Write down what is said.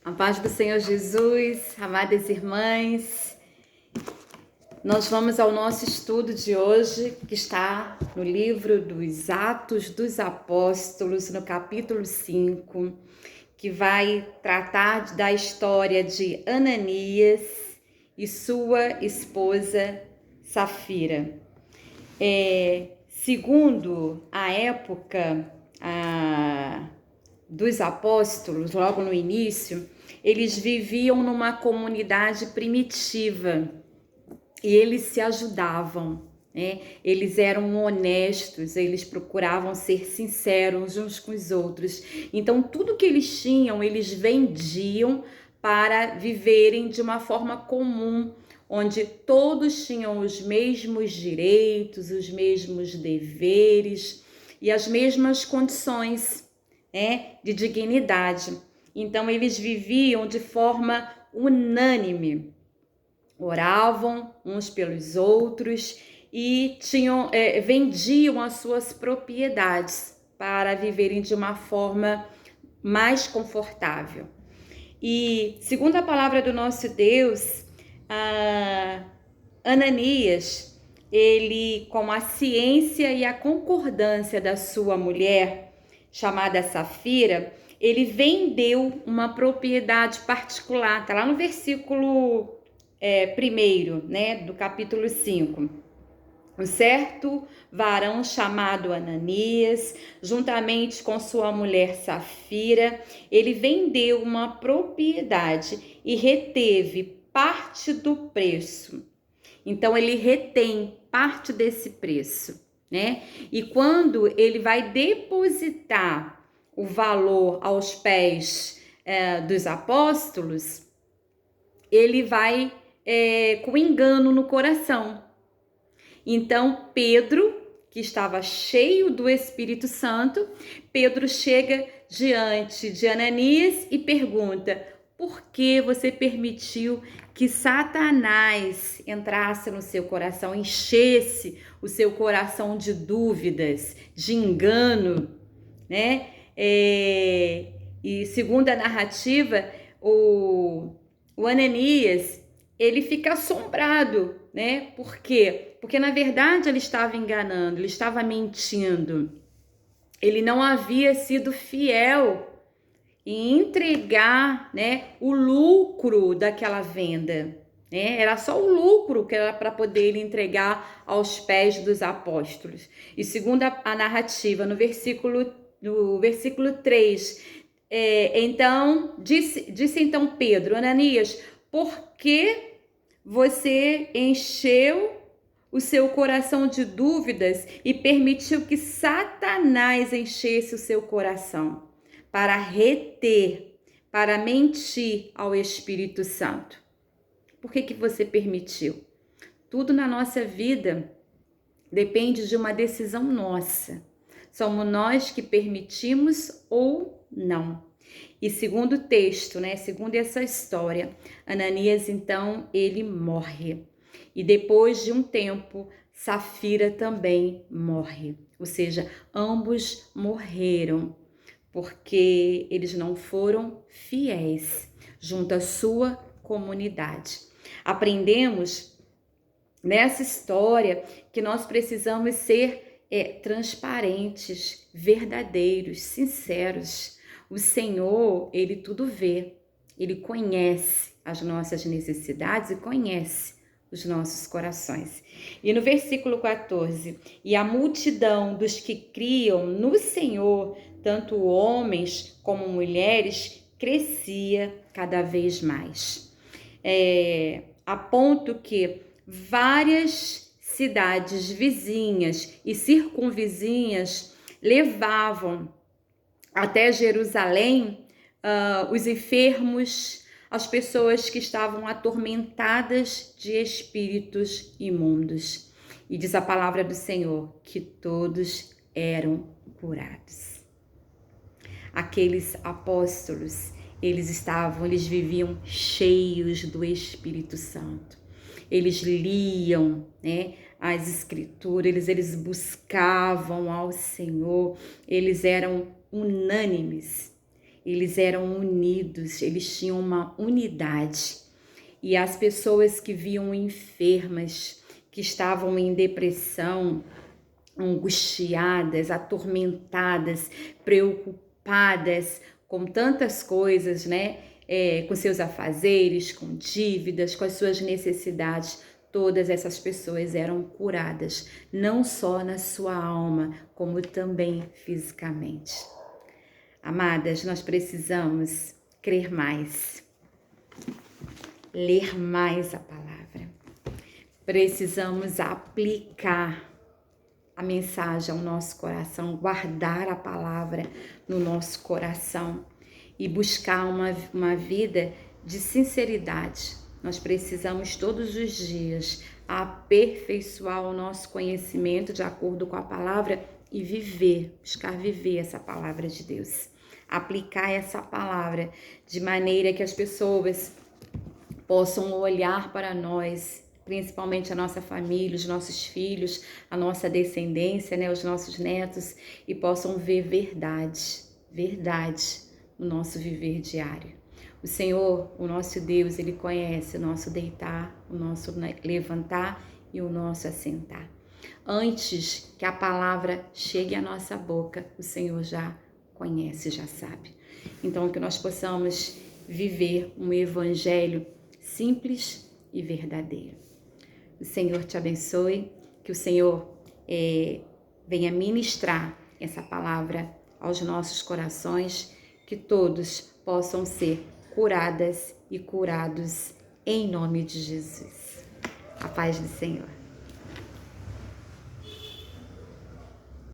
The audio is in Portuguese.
A paz do Senhor Jesus, amadas irmãs, nós vamos ao nosso estudo de hoje, que está no livro dos Atos dos Apóstolos, no capítulo 5, que vai tratar da história de Ananias e sua esposa Safira. Segundo a época dos apóstolos, logo no início, eles viviam numa comunidade primitiva e eles se ajudavam, né? Eles eram honestos, eles procuravam ser sinceros uns com os outros. Então, tudo que eles tinham, eles vendiam para viverem de uma forma comum, onde todos tinham os mesmos direitos, os mesmos deveres e as mesmas condições, de dignidade. Então, eles viviam de forma unânime, oravam uns pelos outros e vendiam as suas propriedades para viverem de uma forma mais confortável. E, segundo a palavra do nosso Deus, Ananias, ele, com a ciência e a concordância da sua mulher, chamada Safira, ele vendeu uma propriedade particular. Está lá no versículo 1, do capítulo 5. Um certo varão chamado Ananias, juntamente com sua mulher Safira, ele vendeu uma propriedade e reteve parte do preço. Então, ele retém parte desse preço, né? E quando ele vai depositar o valor aos pés dos apóstolos, ele vai com engano no coração. Então, Pedro, que estava cheio do Espírito Santo, Pedro chega diante de Ananias e pergunta: por que você permitiu que Satanás entrasse no seu coração, enchesse o seu coração de dúvidas, de engano, né? E segundo a narrativa, o Ananias, ele fica assombrado, né? Por quê? Porque na verdade ele estava enganando, ele estava mentindo. Ele não havia sido fiel em entregar, o lucro daquela venda, né? Era só o lucro que era para poder ele entregar aos pés dos apóstolos. E segundo a narrativa, no versículo 3, então disse então Pedro: Ananias, por que você encheu o seu coração de dúvidas e permitiu que Satanás enchesse o seu coração para reter, para mentir ao Espírito Santo? Por que você permitiu? Tudo na nossa vida depende de uma decisão nossa. Somos nós que permitimos ou não. E segundo o texto, segundo essa história, Ananias, então, ele morre. E depois de um tempo, Safira também morre. Ou seja, ambos morreram, porque eles não foram fiéis junto à sua comunidade. Aprendemos nessa história que nós precisamos ser transparentes, verdadeiros, sinceros. O Senhor, ele tudo vê, ele conhece as nossas necessidades e conhece os nossos corações. E no versículo 14, e a multidão dos que criam no Senhor, tanto homens como mulheres, crescia cada vez mais. A ponto que várias cidades vizinhas e circunvizinhas levavam até Jerusalém os enfermos, as pessoas que estavam atormentadas de espíritos imundos. E diz a palavra do Senhor que todos eram curados. Aqueles apóstolos, eles viviam cheios do Espírito Santo. Eles liam, as escrituras, eles buscavam ao Senhor, eles eram unânimes. eles eram unidos, eles tinham uma unidade. E as pessoas que viam enfermas, que estavam em depressão, angustiadas, atormentadas, preocupadas com tantas coisas, né? Com seus afazeres, com dívidas, com as suas necessidades, todas essas pessoas eram curadas, não só na sua alma, como também fisicamente. Amadas, nós precisamos crer mais, ler mais a palavra. Precisamos aplicar a mensagem ao nosso coração, guardar a palavra no nosso coração e buscar uma vida de sinceridade. Nós precisamos todos os dias aperfeiçoar o nosso conhecimento de acordo com a palavra e buscar viver essa palavra de Deus. Aplicar essa palavra de maneira que as pessoas possam olhar para nós, principalmente a nossa família, os nossos filhos, a nossa descendência, né, os nossos netos, e possam ver verdade no nosso viver diário. O Senhor, o nosso Deus, Ele conhece o nosso deitar, o nosso levantar e o nosso assentar. Antes que a palavra chegue à nossa boca, o Senhor já conhece, já sabe. Então, que nós possamos viver um evangelho simples e verdadeiro. O Senhor te abençoe, que o Senhor venha ministrar essa palavra aos nossos corações, que todos possam ser curadas e curados em nome de Jesus. A paz do Senhor.